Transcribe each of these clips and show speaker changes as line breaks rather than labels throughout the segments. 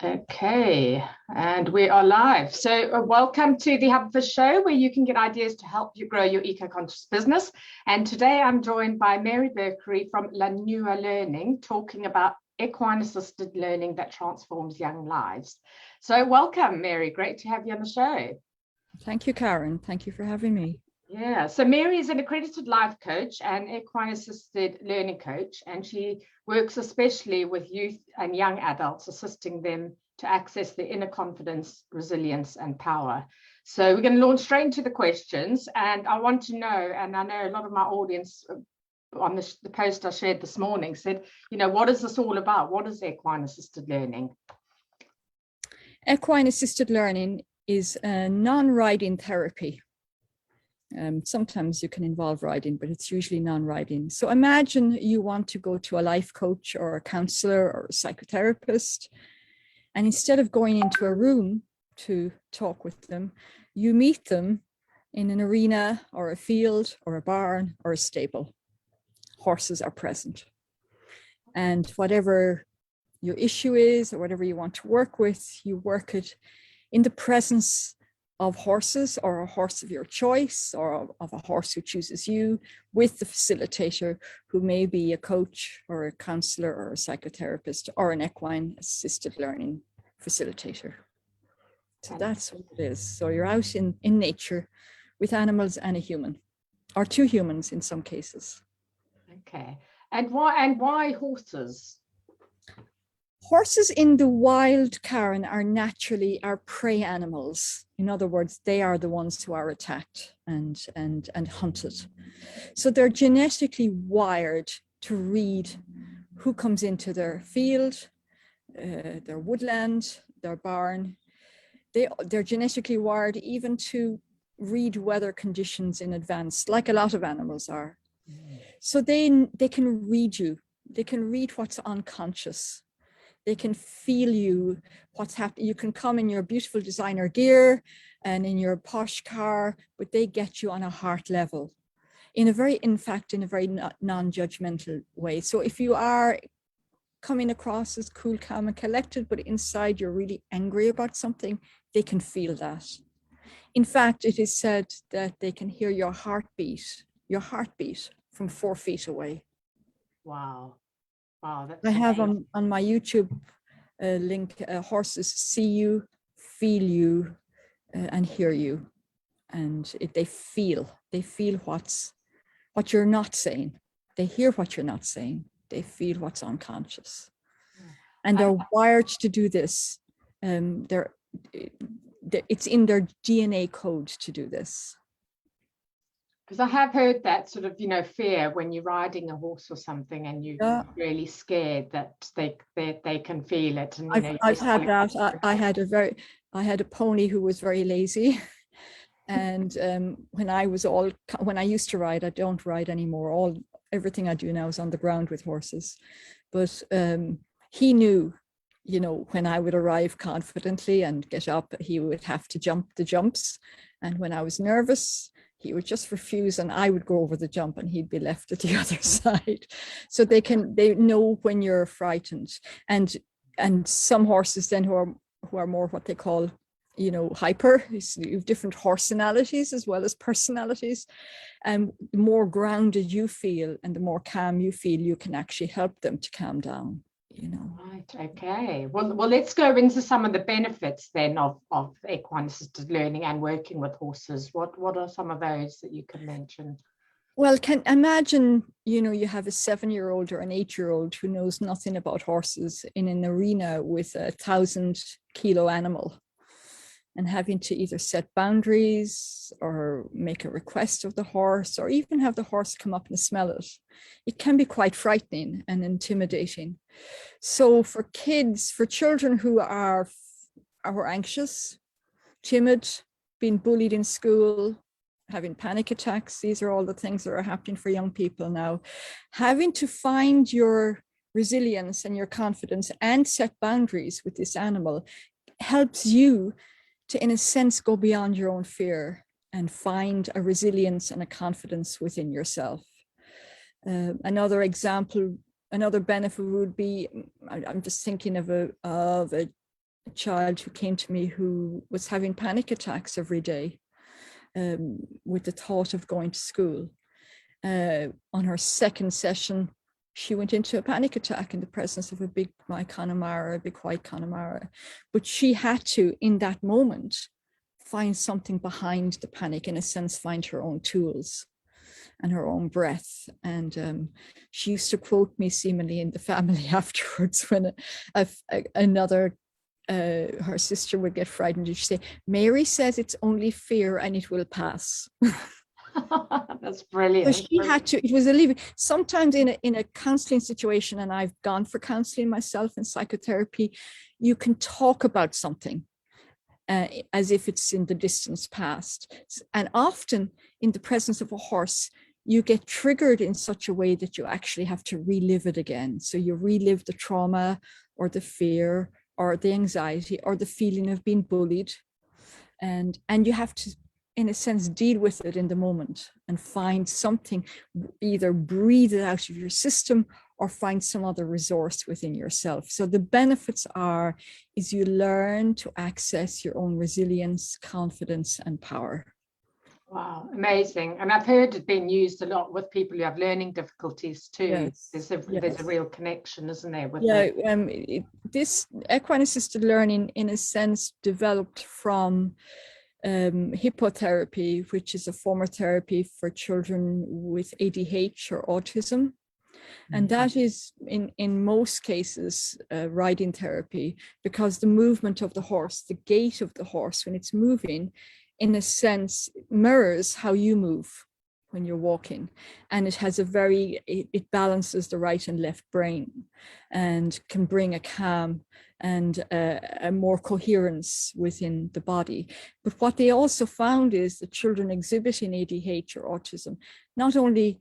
Okay, and we are live. So welcome to the Hub for Show, where you can get ideas to help you grow your eco-conscious business. And today I'm joined by Mary Berkery from Lá Nua Learning, talking about equine assisted learning that transforms young lives. So welcome, Mary. Great to have you on the show.
Thank you, Karen. Thank you for having me.
Yeah, so Mary is an accredited life coach and equine assisted learning coach, and she works especially with youth and young adults, assisting them to access their inner confidence, resilience, and power. So we're going to launch straight into the questions, and I want to know, and I know a lot of my audience on the post I shared this morning said, what is this all about? What is equine assisted learning?
Equine assisted learning is a non-riding therapy. Sometimes you can involve riding, but it's usually non-riding. So imagine you want to go to a life coach or a counselor or a psychotherapist, and instead of going into a room to talk with them, you meet them in an arena or a field or a barn or a stable. Horses are present. And whatever your issue is or whatever you want to work with, you work it in the presence of horses, or a horse of your choice, or of a horse who chooses you, with the facilitator, who may be a coach or a counselor or a psychotherapist or an equine assisted learning facilitator. So that's what it is. So you're out in nature with animals and a human, or two humans in some cases.
Okay. And why horses?
Horses in the wild, Karen, are naturally our prey animals. In other words, they are the ones who are attacked and hunted. So they're genetically wired to read who comes into their field, their woodland, their barn. They're genetically wired even to read weather conditions in advance, like a lot of animals are. So they can read you. They can read what's unconscious. They can feel you, what's happening. You can come in your beautiful designer gear and in your posh car, but they get you on a heart level in a very non-judgmental way. So if you are coming across as cool, calm, and collected, but inside you're really angry about something, they can feel that. In fact, it is said that they can hear your heartbeat from 4 feet away.
Wow. Wow, that's
I have on my YouTube link, horses see you, feel you, and hear you. And they feel what you're not saying. They hear what you're not saying. They feel what's unconscious. And they're wired to do this. It's in their DNA code to do this.
Because I have heard that sort of, fear when you're riding a horse or something and you're really scared that they can feel it. And,
I've had that. I had a pony who was very lazy. And when I used to ride, I don't ride anymore. Everything I do now is on the ground with horses. But he knew, when I would arrive confidently and get up, he would have to jump the jumps. And when I was nervous, he would just refuse, and I would go over the jump and he'd be left at the other side. So they know when you're frightened. And some horses then who are more what they call, hyper, you have different horsenalities as well as personalities. And the more grounded you feel and the more calm you feel, you can actually help them to calm down.
Right. Okay. Well, let's go into some of the benefits then of equine assisted learning and working with horses. What are some of those that you can mention?
Well, imagine, you have a 7-year-old or an 8-year-old who knows nothing about horses in an arena with a 1,000-kilo animal, and having to either set boundaries or make a request of the horse, or even have the horse come up and smell it. It can be quite frightening and intimidating. So for children who are anxious, timid, being bullied in school, having panic attacks, these are all the things that are happening for young people now. Having to find your resilience and your confidence and set boundaries with this animal helps you to, in a sense, go beyond your own fear and find a resilience and a confidence within yourself. Another example, another benefit would be, I'm just thinking of a a child who came to me who was having panic attacks every day with the thought of going to school. On her second session, she went into a panic attack in the presence of a big white Connemara. But she had to, in that moment, find something behind the panic, in a sense, find her own tools and her own breath. And she used to quote me seemingly in the family afterwards when her sister would get frightened. She'd say, Mary says it's only fear and it will pass.
That's brilliant.
So she had to, it was a living, sometimes in a counseling situation, and I've gone for counseling myself in psychotherapy, you can talk about something as if it's in the distance past. And often in the presence of a horse, you get triggered in such a way that you actually have to relive it again. So you relive the trauma or the fear or the anxiety or the feeling of being bullied. And you have to, in a sense, deal with it in the moment and find something, either breathe it out of your system or find some other resource within yourself. So the benefits is you learn to access your own resilience, confidence, and power.
Wow, amazing. And I've heard it being used a lot with people who have learning difficulties too.
Yes.
There's a real connection, isn't there?
This equine assisted learning, in a sense, developed from hippotherapy, which is a form of therapy for children with ADH or autism. And that is, in most cases, riding therapy, because the movement of the horse, the gait of the horse when it's moving, in a sense, mirrors how you move when you're walking. And it balances the right and left brain and can bring a calm and a more coherence within the body. But what they also found is that children exhibiting ADH or autism, not only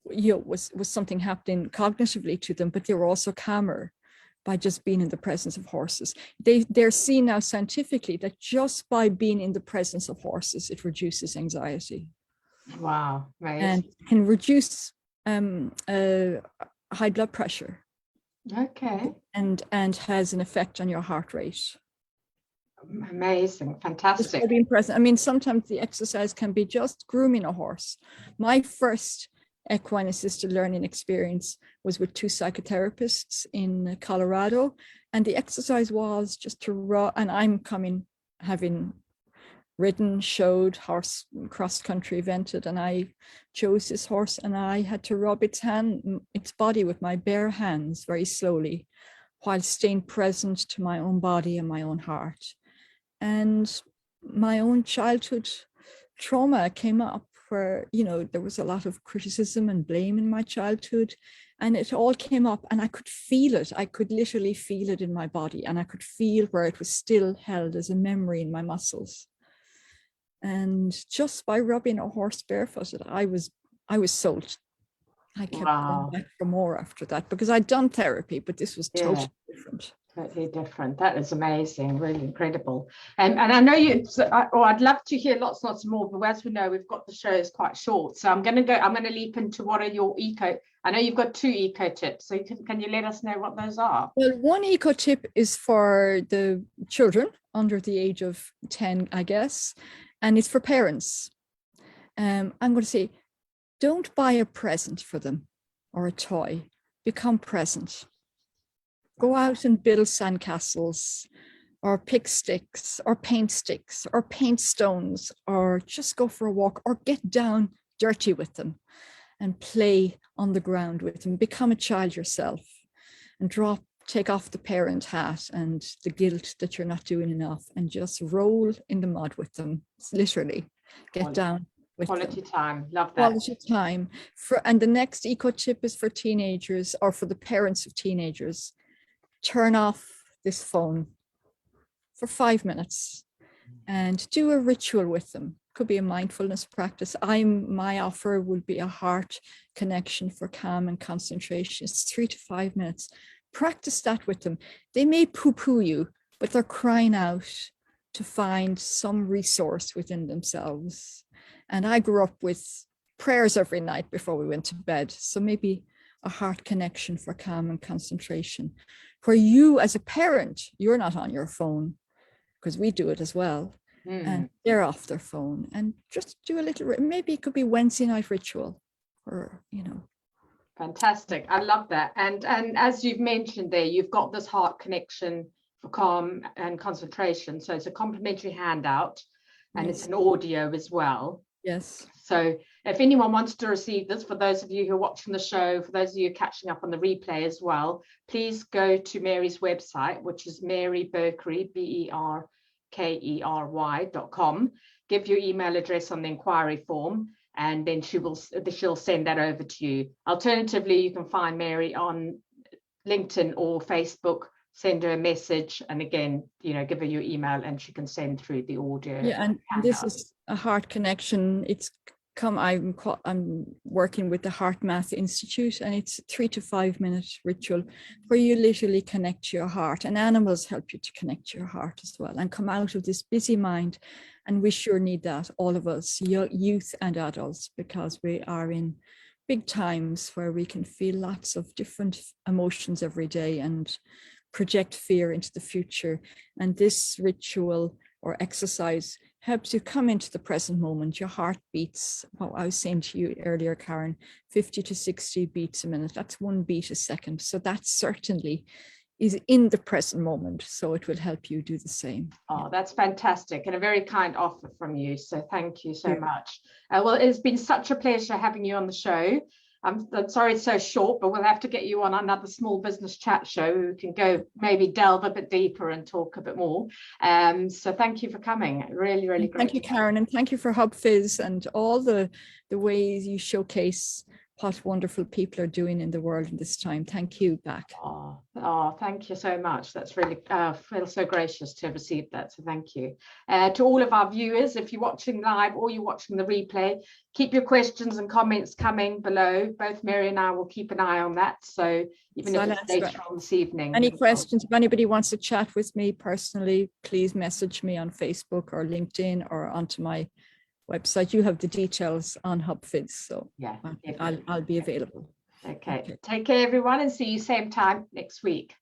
was something happening cognitively to them, but they were also calmer by just being in the presence of horses. They're seen now scientifically that just by being in the presence of horses, it reduces anxiety.
Wow, right.
And can reduce high blood pressure.
Okay.
And has an effect on your heart rate.
Amazing, fantastic.
Just by being present. I mean, sometimes the exercise can be just grooming a horse. My first equine assisted learning experience was with 2 psychotherapists in Colorado, and the exercise was just to and I'm having ridden, showed, horse cross country evented, and I chose this horse and I had to rub its body with my bare hands very slowly while staying present to my own body and my own heart. And my own childhood trauma came up, where, there was a lot of criticism and blame in my childhood, and it all came up and I could feel it. I could literally feel it in my body, and I could feel where it was still held as a memory in my muscles. And just by rubbing a horse barefooted, I was sold. I kept going back for more after that, because I'd done therapy, but this was totally different.
Totally different. That is amazing, really incredible. And I know I'd love to hear lots more, but as we know, we've got the show is quite short. So I'm going to leap into what are your I know you've got 2 eco tips. So can you let us know what those are?
Well, one eco tip is for the children under the age of 10, I guess, and it's for parents. I'm going to say, don't buy a present for them or a toy. Become present. Go out and build sandcastles, or pick sticks, or paint stones, or just go for a walk, or get down dirty with them and play on the ground with them. Become a child yourself and take off the parent hat and the guilt that you're not doing enough, and just roll in the mud with them. Literally, get down with
quality
them.
time. Love that.
Quality time. And the next eco tip is for teenagers, or for the parents of teenagers. Turn off this phone for 5 minutes and do a ritual with them. Could be a mindfulness practice. My offer would be a heart connection for calm and concentration. It's 3 to 5 minutes. Practice that with them. They may poo-poo you, but they're crying out to find some resource within themselves. And I grew up with prayers every night before we went to bed. So maybe a heart connection for calm and concentration, where you as a parent, you're not on your phone, because we do it as well, and they're off their phone, and just do a little, maybe it could be Wednesday night ritual, or, you know.
Fantastic. I love that. And as you've mentioned there, you've got this heart connection for calm and concentration. So it's a complimentary handout, and
Yes.
it's an audio as well.
Yes.
So if anyone wants to receive this, for those of you who are watching the show, for those of you catching up on the replay as well, please go to Mary's website, which is Mary Berkery, BERKERY.com. Give your email address on the inquiry form, and then she'll send that over to you. Alternatively, you can find Mary on LinkedIn or Facebook. Send her a message, and again, you know, give her your email, and she can send through the audio.
Yeah, and this is a heart connection. It's I'm working with the Heart Math Institute, and it's a 3 to 5 minute ritual where you literally connect to your heart, and animals help you to connect to your heart as well, and come out of this busy mind. And we sure need that, all of us, youth and adults, because we are in big times where we can feel lots of different emotions every day and project fear into the future. And this ritual or exercise helps you come into the present moment. Your heart beats, what I was saying to you earlier, Karen, 50 to 60 beats a minute. That's 1 beat a second. So that certainly is in the present moment. So it will help you do the same.
Oh, that's fantastic, and a very kind offer from you. So thank you so much. Well, it's been such a pleasure having you on the show. I'm sorry it's so short, but we'll have to get you on another small business chat show. We can go maybe delve a bit deeper and talk a bit more. So thank you for coming. Really, really great.
Thank you, Karen, and thank you for HubFizz and all the ways you showcase what wonderful people are doing in the world in this time. Thank you back.
Oh, thank you so much. That's really, feel so gracious to have received that. So thank you. To all of our viewers, if you're watching live or you're watching the replay, keep your questions and comments coming below. Both Mary and I will keep an eye on that. So even if it's later on this evening.
Any questions, if anybody wants to chat with me personally, please message me on Facebook or LinkedIn or onto my website. You have the details on HubFizz, so
yeah,
I'll be available.
Okay. Take care, everyone, and see you same time next week.